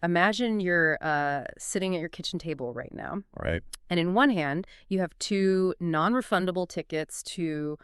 Imagine you're sitting at your kitchen table right now, Right. and in one hand, you have two non-refundable tickets to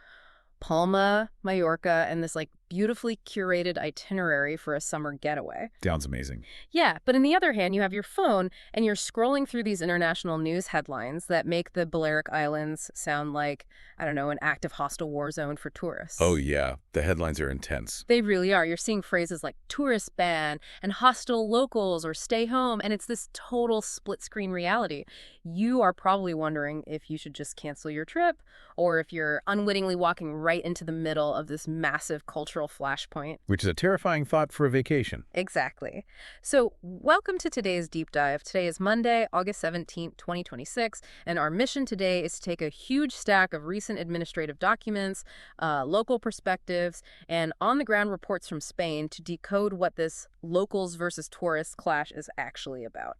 Palma, Mallorca, and this like beautifully curated itinerary for a summer getaway. Sounds amazing. Yeah, but in the other hand, you have your phone and you're scrolling through these international news headlines that make the Balearic Islands sound like, I don't know, an active hostile war zone for Oh, tourists. yeah. The headlines are intense. They really are. You're seeing phrases like tourist ban and hostile locals or stay home, and it's this total split screen reality. You are probably wondering if you should just cancel your trip or if you're unwittingly walking right into the middle of this massive cultural flashpoint. Which is a terrifying thought for a vacation. Exactly. So, welcome to today's deep dive. Today is Monday, August 17th, 2026, and our mission today is to take a huge stack of recent administrative documents, local perspectives, and on-the-ground reports from Spain to decode what this locals versus tourists clash is actually about.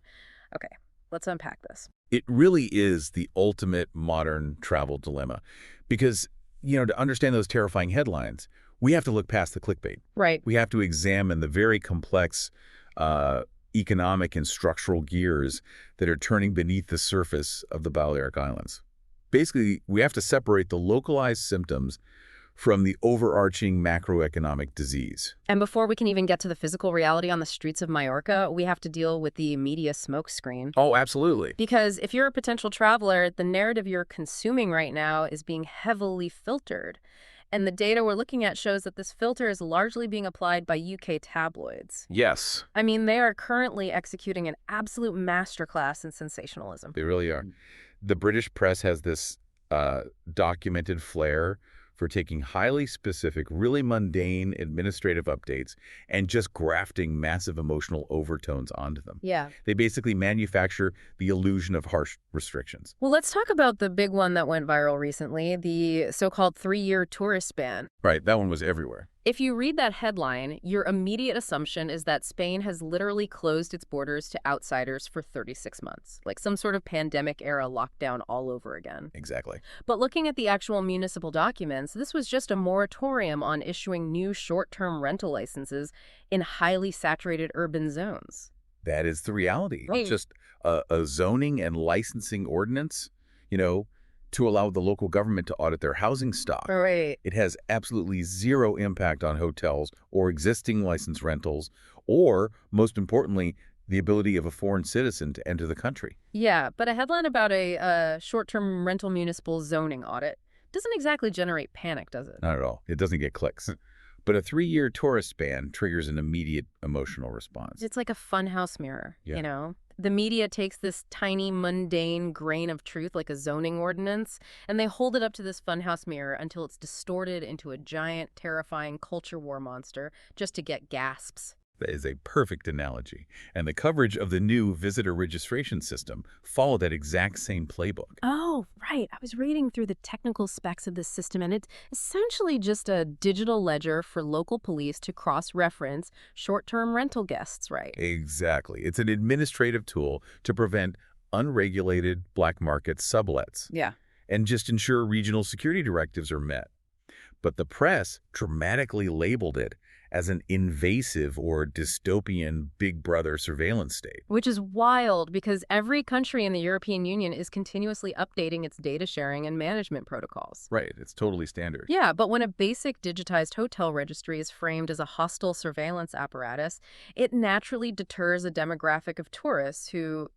Okay, let's unpack this. It really is the ultimate modern travel dilemma. Because, to understand those terrifying headlines, we have to look past the clickbait. Right. We have to examine the very complex economic and structural gears that are turning beneath the surface of the Balearic Islands. Basically, we have to separate the localized symptoms from the overarching macroeconomic disease. And before we can even get to the physical reality on the streets of Mallorca, we have to deal with the media smokescreen. Oh, absolutely. Because if you're a potential traveler, the narrative you're consuming right now is being heavily filtered. And the data we're looking at shows that this filter is largely being applied by UK tabloids. Yes, I mean, they are currently executing an absolute masterclass in sensationalism. they really are. The British press has this documented flair for taking highly specific, really mundane administrative updates and just grafting massive emotional overtones onto them. Yeah. They basically manufacture the illusion of harsh restrictions. Well, let's talk about the big one that went viral recently, the so-called 3-year tourist ban. Right, that one was everywhere. If you read that headline, your immediate assumption is that Spain has literally closed its borders to outsiders for 36 months, like some sort of pandemic-era lockdown all over again. Exactly. But looking at the actual municipal documents, this was just a moratorium on issuing new short-term rental licenses in highly saturated urban zones. That is the reality. Right. Just a zoning and licensing ordinance, to allow the local government to audit their housing stock. Right. It has absolutely zero impact on hotels or existing licensed rentals, or, most importantly, the ability of a foreign citizen to enter the country. Yeah, but a headline about a short-term rental municipal zoning audit doesn't exactly generate panic, does it? Not at all. It doesn't get clicks. But a 3-year tourist ban triggers an immediate emotional response. It's like a funhouse mirror, Yeah. The media takes this tiny, mundane grain of truth, like a zoning ordinance, and they hold it up to this funhouse mirror until it's distorted into a giant, terrifying culture war monster just to get gasps. That is a perfect analogy. And the coverage of the new visitor registration system followed that exact same playbook. Oh, right. I was reading through the technical specs of this system, and it's essentially just a digital ledger for local police to cross-reference short-term rental guests, right? Exactly. It's an administrative tool to prevent unregulated black market sublets Yeah. and just ensure regional security directives are met. But the press dramatically labeled it as an invasive or dystopian Big Brother surveillance state. Which is wild because every country in the European Union is continuously updating its data sharing and management protocols. Right, it's totally standard. Yeah, but when a basic digitized hotel registry is framed as a hostile surveillance apparatus, it naturally deters a demographic of tourists who,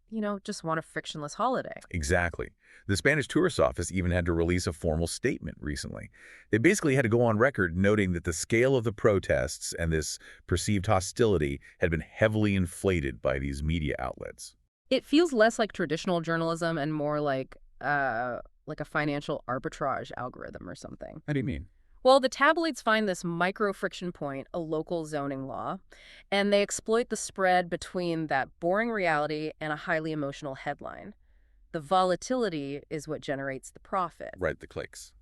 just want a frictionless holiday. Exactly. The Spanish tourist office even had to release a formal statement recently. They basically had to go on record noting that the scale of the protests and this perceived hostility had been heavily inflated by these media outlets. It feels less like traditional journalism and more like a financial arbitrage algorithm or something. How do you mean? Well, the tabloids find this micro-friction point, a local zoning law, and they exploit the spread between that boring reality and a highly emotional headline. The volatility is what generates the profit. Right, the clicks.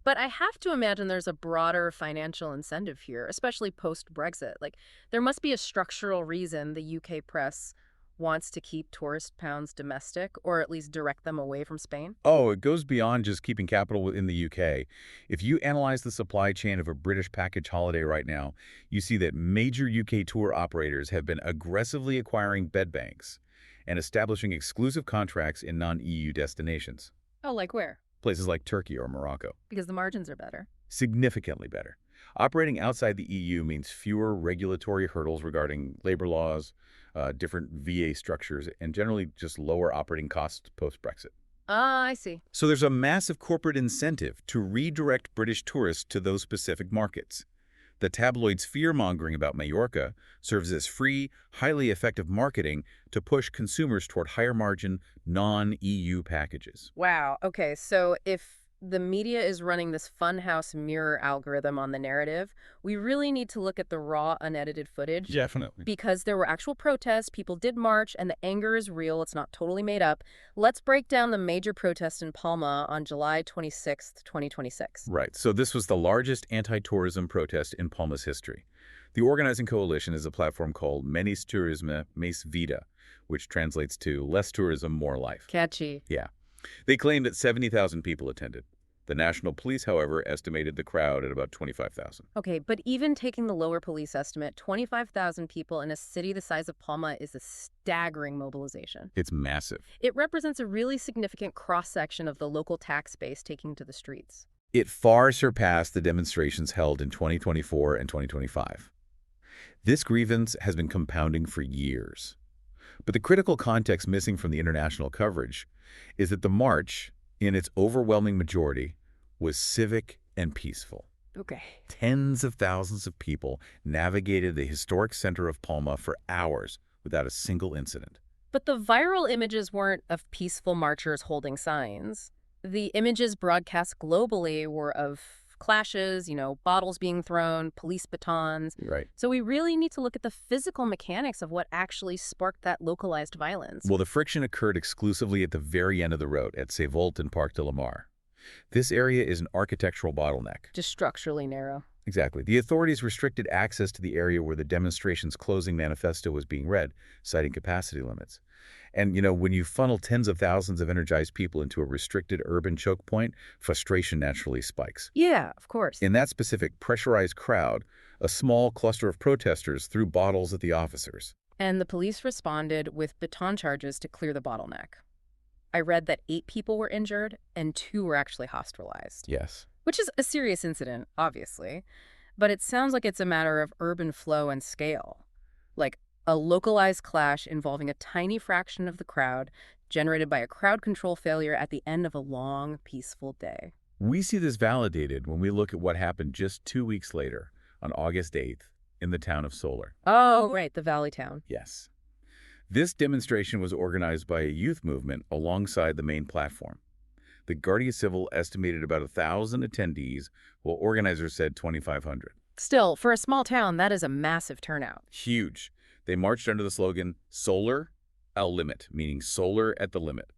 But I have to imagine there's a broader financial incentive here, especially post-Brexit. Like, there must be a structural reason the UK press wants to keep tourist pounds domestic, or at least direct them away from Spain? Oh, it goes beyond just keeping capital in the UK. If you analyze the supply chain of a British package holiday right now, you see that major UK tour operators have been aggressively acquiring bed banks and establishing exclusive contracts in non-EU destinations, Oh, like where? places like Turkey or Morocco. Because the margins are better. Significantly better. Operating outside the EU means fewer regulatory hurdles regarding labor laws, different VA structures, and generally just lower operating costs post-Brexit. Ah, I see. So there's a massive corporate incentive to redirect British tourists to those specific markets. The tabloids' fear-mongering about Mallorca serves as free, highly effective marketing to push consumers toward higher-margin, non-EU packages. Wow. Okay, so if the media is running this funhouse mirror algorithm on the narrative, we really need to look at the raw, unedited footage. Definitely. Because there were actual protests, people did march, and the anger is real. It's not totally made up. Let's break down the major protest in Palma on July 26th, 2026. Right. So this was the largest anti-tourism protest in Palma's history. The organizing coalition is a platform called Menos Turisme, Mais Vida, which translates to less tourism, more life. Catchy. Yeah. They claimed that 70,000 people attended. The National Police, however, estimated the crowd at about 25,000. Okay, but even taking the lower police estimate, 25,000 people in a city the size of Palma is a staggering mobilization. It's massive. It represents a really significant cross-section of the local tax base taking to the streets. It far surpassed the demonstrations held in 2024 and 2025. This grievance has been compounding for years. But the critical context missing from the international coverage is that the march, in its overwhelming majority, was civic and peaceful. Okay. Tens of thousands of people navigated the historic center of Palma for hours without a single incident. But the viral images weren't of peaceful marchers holding signs. The images broadcast globally were of clashes, bottles being thrown, police batons. Right. So we really need to look at the physical mechanics of what actually sparked that localized violence. Well, the friction occurred exclusively at the very end of the road at Sevolt and Parc de la Mar. This area is an architectural bottleneck. Just structurally narrow. Exactly. The authorities restricted access to the area where the demonstration's closing manifesto was being read, citing capacity limits. And, when you funnel tens of thousands of energized people into a restricted urban choke point, frustration naturally spikes. Yeah, of course. In that specific pressurized crowd, a small cluster of protesters threw bottles at the officers. And the police responded with baton charges to clear the bottleneck. I read that 8 people were injured and 2 were actually hospitalized. Yes. Which is a serious incident, obviously. But it sounds like it's a matter of urban flow and scale. Like a localized clash involving a tiny fraction of the crowd generated by a crowd control failure at the end of a long, peaceful day. We see this validated when we look at what happened just 2 weeks later, on August 8th, in the town of Solar. Oh, right, the valley town. Yes. This demonstration was organized by a youth movement alongside the main platform. The Guardia Civil estimated about 1,000 attendees, while organizers said 2,500. Still, for a small town, that is a massive turnout. Huge. They marched under the slogan, Solar al limit, meaning solar at the limit.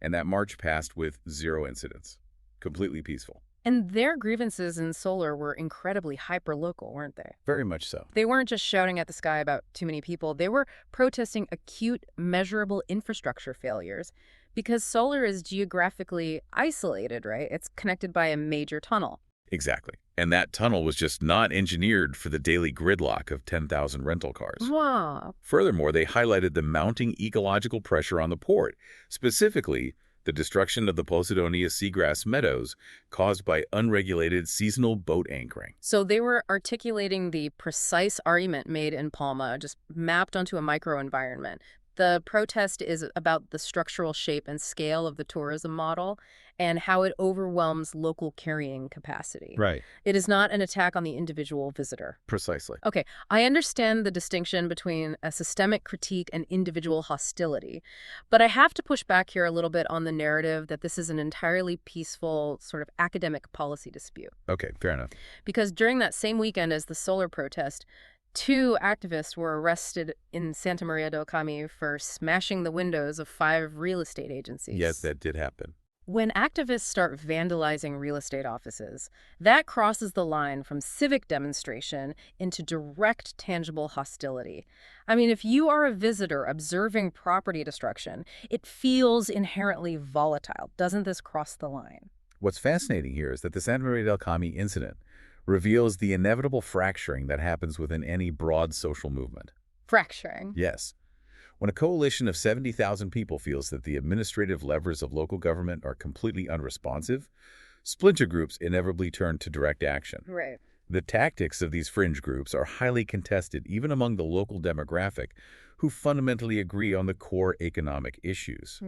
And that march passed with 0 incidents. Completely peaceful. And their grievances in Solar were incredibly hyper-local, weren't they? Very much so. They weren't just shouting at the sky about too many people. They were protesting acute, measurable infrastructure failures because Solar is geographically isolated, right? It's connected by a major tunnel. Exactly. And that tunnel was just not engineered for the daily gridlock of 10,000 rental cars. Wow. Furthermore, they highlighted the mounting ecological pressure on the port, specifically the destruction of the Posidonia seagrass meadows caused by unregulated seasonal boat anchoring. So they were articulating the precise argument made in Palma, just mapped onto a microenvironment. The protest is about the structural shape and scale of the tourism model and how it overwhelms local carrying capacity. Right. It is not an attack on the individual visitor. Precisely. Okay, I understand the distinction between a systemic critique and individual hostility, but I have to push back here a little bit on the narrative that this is an entirely peaceful sort of academic policy dispute. Okay, fair enough. Because during that same weekend as the solar protest, 2 activists were arrested in Santa Maria del Camí for smashing the windows of 5 real estate agencies. Yes, that did happen. When activists start vandalizing real estate offices, that crosses the line from civic demonstration into direct, tangible hostility. I mean, if you are a visitor observing property destruction, it feels inherently volatile. Doesn't this cross the line? What's fascinating here is that the San Maria del Kami incident reveals the inevitable fracturing that happens within any broad social movement. Fracturing. Yes. When a coalition of 70,000 people feels that the administrative levers of local government are completely unresponsive, splinter groups inevitably turn to direct action. Right. The tactics of these fringe groups are highly contested even among the local demographic, who fundamentally agree on the core economic issues.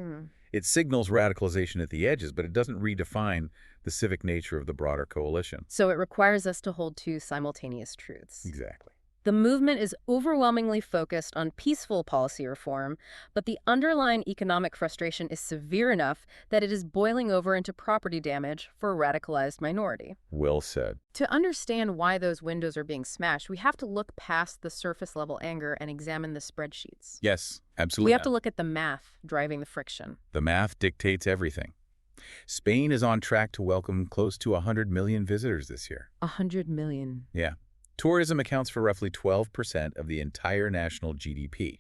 It signals radicalization at the edges, but it doesn't redefine the civic nature of the broader coalition. So it requires us to hold two simultaneous truths. Exactly. The movement is overwhelmingly focused on peaceful policy reform, but the underlying economic frustration is severe enough that it is boiling over into property damage for a radicalized minority. Well said. To understand why those windows are being smashed, we have to look past the surface-level anger and examine the spreadsheets. Yes, We absolutely. have to look at the math driving the friction. The math dictates everything. Spain is on track to welcome close to 100 million visitors this year. 100 million. Yeah. Tourism accounts for roughly 12% of the entire national GDP.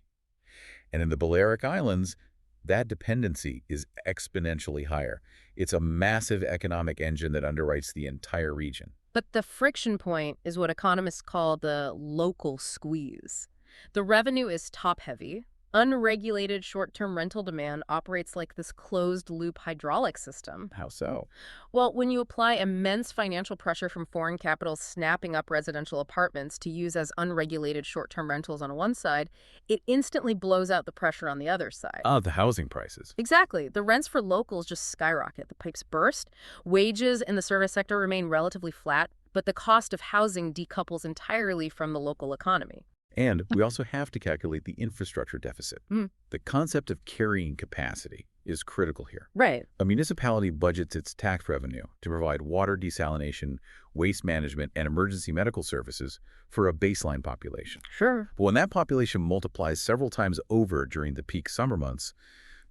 And in the Balearic Islands, that dependency is exponentially higher. It's a massive economic engine that underwrites the entire region. But the friction point is what economists call the local squeeze. The revenue is top-heavy. Unregulated short-term rental demand operates like this closed-loop hydraulic system. How so? Well, when you apply immense financial pressure from foreign capital snapping up residential apartments to use as unregulated short-term rentals on one side, it instantly blows out the pressure on the other side. The housing prices. Exactly. The rents for locals just skyrocket. The pipes burst. Wages in the service sector remain relatively flat, but the cost of housing decouples entirely from the local economy. And we also have to calculate the infrastructure deficit. The concept of carrying capacity is critical here. Right. A municipality budgets its tax revenue to provide water desalination, waste management, and emergency medical services for a baseline population. Sure. But when that population multiplies several times over during the peak summer months,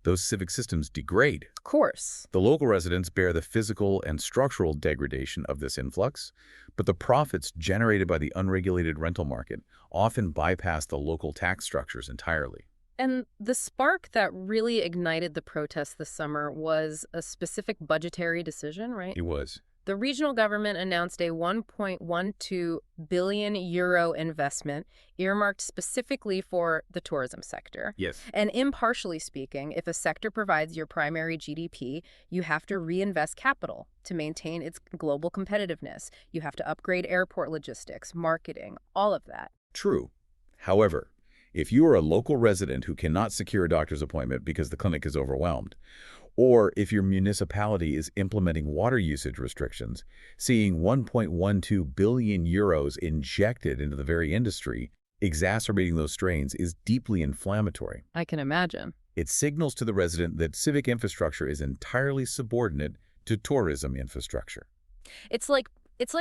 those civic systems degrade. Of course. The local residents bear the physical and structural degradation of this influx, but the profits generated by the unregulated rental market often bypass the local tax structures entirely. And the spark that really ignited the protests this summer was a specific budgetary decision, right? It was. The regional government announced a 1.12 billion euro investment earmarked specifically for the tourism sector. Yes. And impartially speaking, if a sector provides your primary GDP, you have to reinvest capital to maintain its global competitiveness. You have to upgrade airport logistics, marketing, all of that. True. However, if you are a local resident who cannot secure a doctor's appointment because the clinic is overwhelmed, or if your municipality is implementing water usage restrictions, seeing 1.12 billion euros injected into the very industry, exacerbating those strains is deeply inflammatory. I can imagine. It signals to the resident that civic infrastructure is entirely subordinate to tourism infrastructure. It's like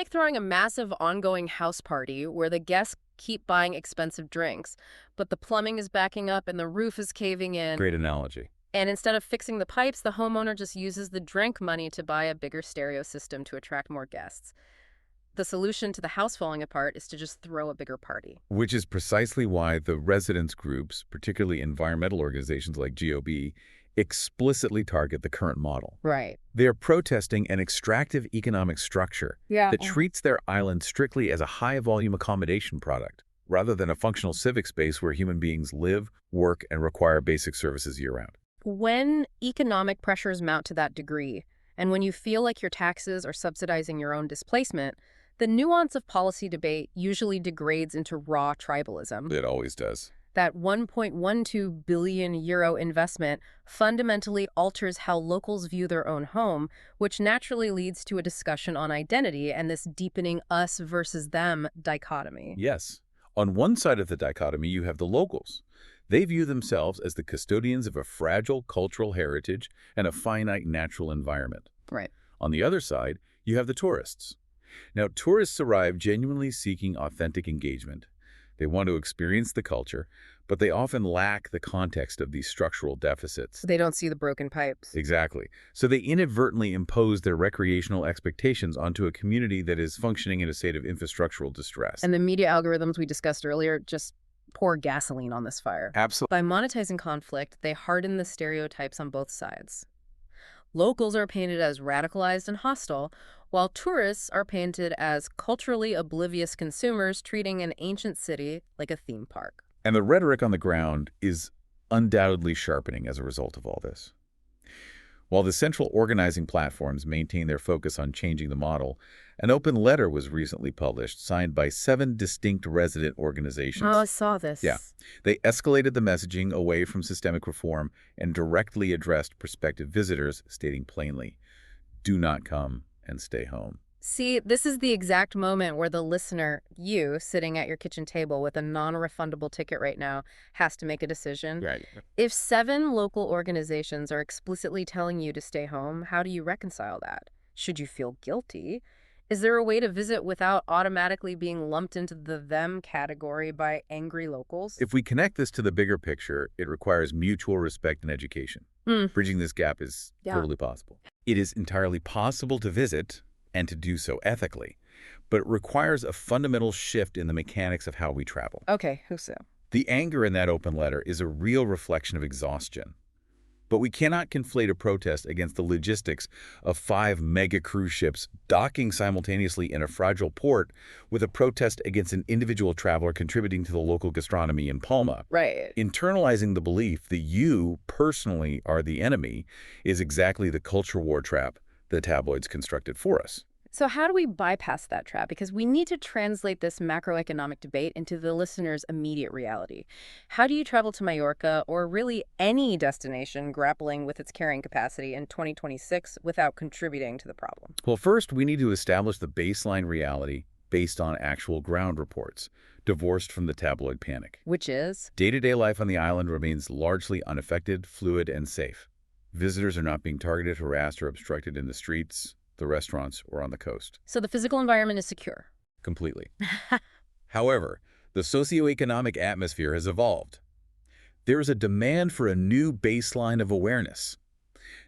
throwing a massive ongoing house party where the guests keep buying expensive drinks, but the plumbing is backing up and the roof is caving in. Great analogy. And instead of fixing the pipes, the homeowner just uses the drink money to buy a bigger stereo system to attract more guests. The solution to the house falling apart is to just throw a bigger party. Which is precisely why the residents groups, particularly environmental organizations like GOB, explicitly target the current model. Right. They are protesting an extractive economic structure that treats their island strictly as a high-volume accommodation product, rather than a functional civic space where human beings live, work, and require basic services year-round. When economic pressures mount to that degree, and when you feel like your taxes are subsidizing your own displacement, the nuance of policy debate usually degrades into raw tribalism. It always does. That 1.12 billion euro investment fundamentally alters how locals view their own home, which naturally leads to a discussion on identity and this deepening us versus them dichotomy. Yes. On one side of the dichotomy, you have the locals. They view themselves as the custodians of a fragile cultural heritage and a finite natural environment. Right. On the other side, you have the tourists. Now, tourists arrive genuinely seeking authentic engagement. They want to experience the culture, but they often lack the context of these structural deficits. They don't see the broken pipes. Exactly. So they inadvertently impose their recreational expectations onto a community that is functioning in a state of infrastructural distress. And the media algorithms we discussed earlier just pour gasoline on this fire. Absolutely. By monetizing conflict, they harden the stereotypes on both sides. Locals are painted as radicalized and hostile, while tourists are painted as culturally oblivious consumers treating an ancient city like a theme park. And the rhetoric on the ground is undoubtedly sharpening as a result of all this. While the central organizing platforms maintain their focus on changing the model, an open letter was recently published, signed by 7 distinct resident organizations. Oh, I saw this. Yeah. They escalated the messaging away from systemic reform and directly addressed prospective visitors, stating plainly, "Do not come and stay home." See, this is the exact moment where the listener, you, sitting at your kitchen table with a non-refundable ticket right now, has to make a decision. Right. If 7 local organizations are explicitly telling you to stay home, how do you reconcile that? Should you feel guilty? Is there a way to visit without automatically being lumped into the them category by angry locals? If we connect this to the bigger picture, it requires mutual respect and education. Bridging this gap is totally possible. It is entirely possible to visit and to do so ethically, but it requires a fundamental shift in the mechanics of how we travel. Okay, who so? The anger in that open letter is a real reflection of exhaustion. But we cannot conflate a protest against the logistics of 5 mega cruise ships docking simultaneously in a fragile port with a protest against an individual traveler contributing to the local gastronomy in Palma. Right. Internalizing the belief that you personally are the enemy is exactly the culture war trap the tabloids constructed for us. So how do we bypass that trap? Because we need to translate this macroeconomic debate into the listener's immediate reality. How do you travel to Mallorca, or really any destination grappling with its carrying capacity in 2026 without contributing to the problem? Well, first, we need to establish the baseline reality based on actual ground reports, divorced from the tabloid panic. Which is? Day-to-day life on the island remains largely unaffected, fluid, and safe. Visitors are not being targeted, harassed, or obstructed in the streets, the restaurants, or on the coast. So the physical environment is secure. Completely. However, the socioeconomic atmosphere has evolved. There is a demand for a new baseline of awareness.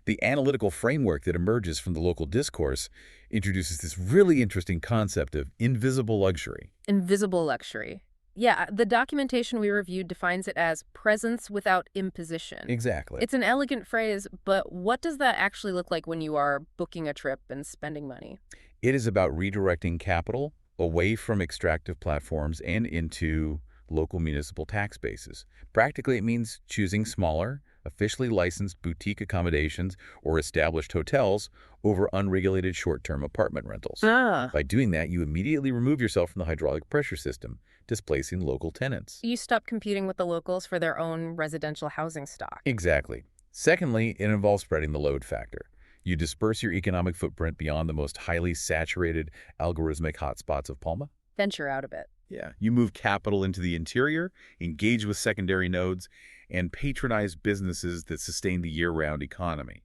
The analytical framework that emerges from the local discourse introduces this really interesting concept of invisible luxury. Invisible luxury. Yeah, the documentation we reviewed defines it as presence without imposition. Exactly. It's an elegant phrase, but what does that actually look like when you are booking a trip and spending money? It is about redirecting capital away from extractive platforms and into local municipal tax bases. Practically, it means choosing smaller, officially licensed boutique accommodations or established hotels over unregulated short-term apartment rentals. By doing that, you immediately remove yourself from the hydraulic pressure system, displacing local tenants. You stop competing with the locals for their own residential housing stock. Exactly. Secondly, it involves spreading the load factor. You disperse your economic footprint beyond the most highly saturated algorithmic hotspots of Palma. Venture out a bit. Yeah. You move capital into the interior, engage with secondary nodes, and patronize businesses that sustain the year-round economy.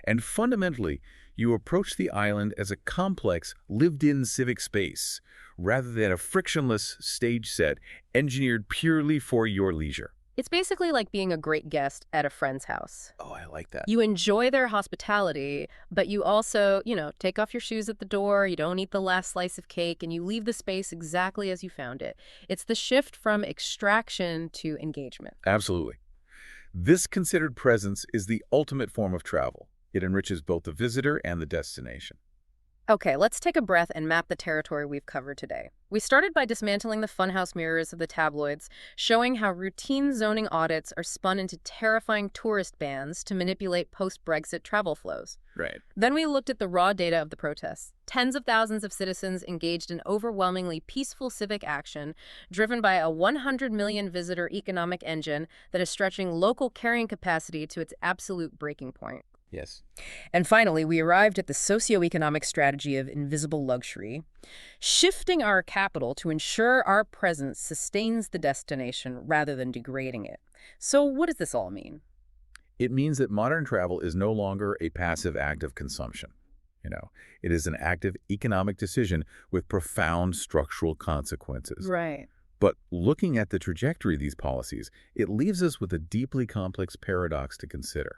And fundamentally, you approach the island as a complex, lived-in civic space, rather than a frictionless stage set engineered purely for your leisure. It's basically like being a great guest at a friend's house. Oh, I like that. You enjoy their hospitality, but you also, take off your shoes at the door, you don't eat the last slice of cake, and you leave the space exactly as you found it. It's the shift from extraction to engagement. Absolutely. This considered presence is the ultimate form of travel. It enriches both the visitor and the destination. Okay, let's take a breath and map the territory we've covered today. We started by dismantling the funhouse mirrors of the tabloids, showing how routine zoning audits are spun into terrifying tourist bans to manipulate post-Brexit travel flows. Right. Then we looked at the raw data of the protests. Tens of thousands of citizens engaged in overwhelmingly peaceful civic action, driven by a 100 million visitor economic engine that is stretching local carrying capacity to its absolute breaking point. Yes. And finally, we arrived at the socioeconomic strategy of invisible luxury, shifting our capital to ensure our presence sustains the destination rather than degrading it. So what does this all mean? It means that modern travel is no longer a passive act of consumption. It is an active economic decision with profound structural consequences. Right. But looking at the trajectory of these policies, it leaves us with a deeply complex paradox to consider.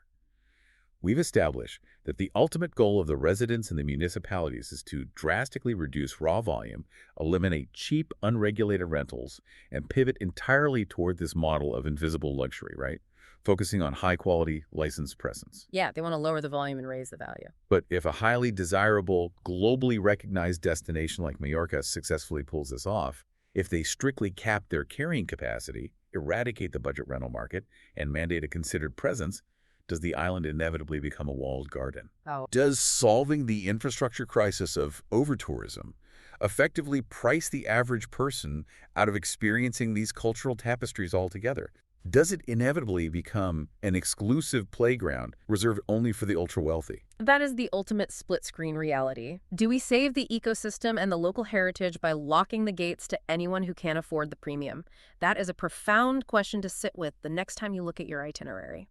We've established that the ultimate goal of the residents and the municipalities is to drastically reduce raw volume, eliminate cheap, unregulated rentals, and pivot entirely toward this model of invisible luxury, right? Focusing on high-quality, licensed presence. Yeah, they want to lower the volume and raise the value. But if a highly desirable, globally recognized destination like Mallorca successfully pulls this off, if they strictly cap their carrying capacity, eradicate the budget rental market, and mandate a considered presence, does the island inevitably become a walled garden? Oh, Does solving the infrastructure crisis of over-tourism effectively price the average person out of experiencing these cultural tapestries altogether? Does it inevitably become an exclusive playground reserved only for the ultra-wealthy? that is the ultimate split-screen reality. Do we save the ecosystem and the local heritage by locking the gates to anyone who can't afford the premium? That is a profound question to sit with the next time you look at your itinerary.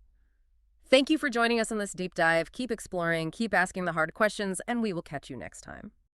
Thank you for joining us on this deep dive. Keep exploring, keep asking the hard questions, and we will catch you next time.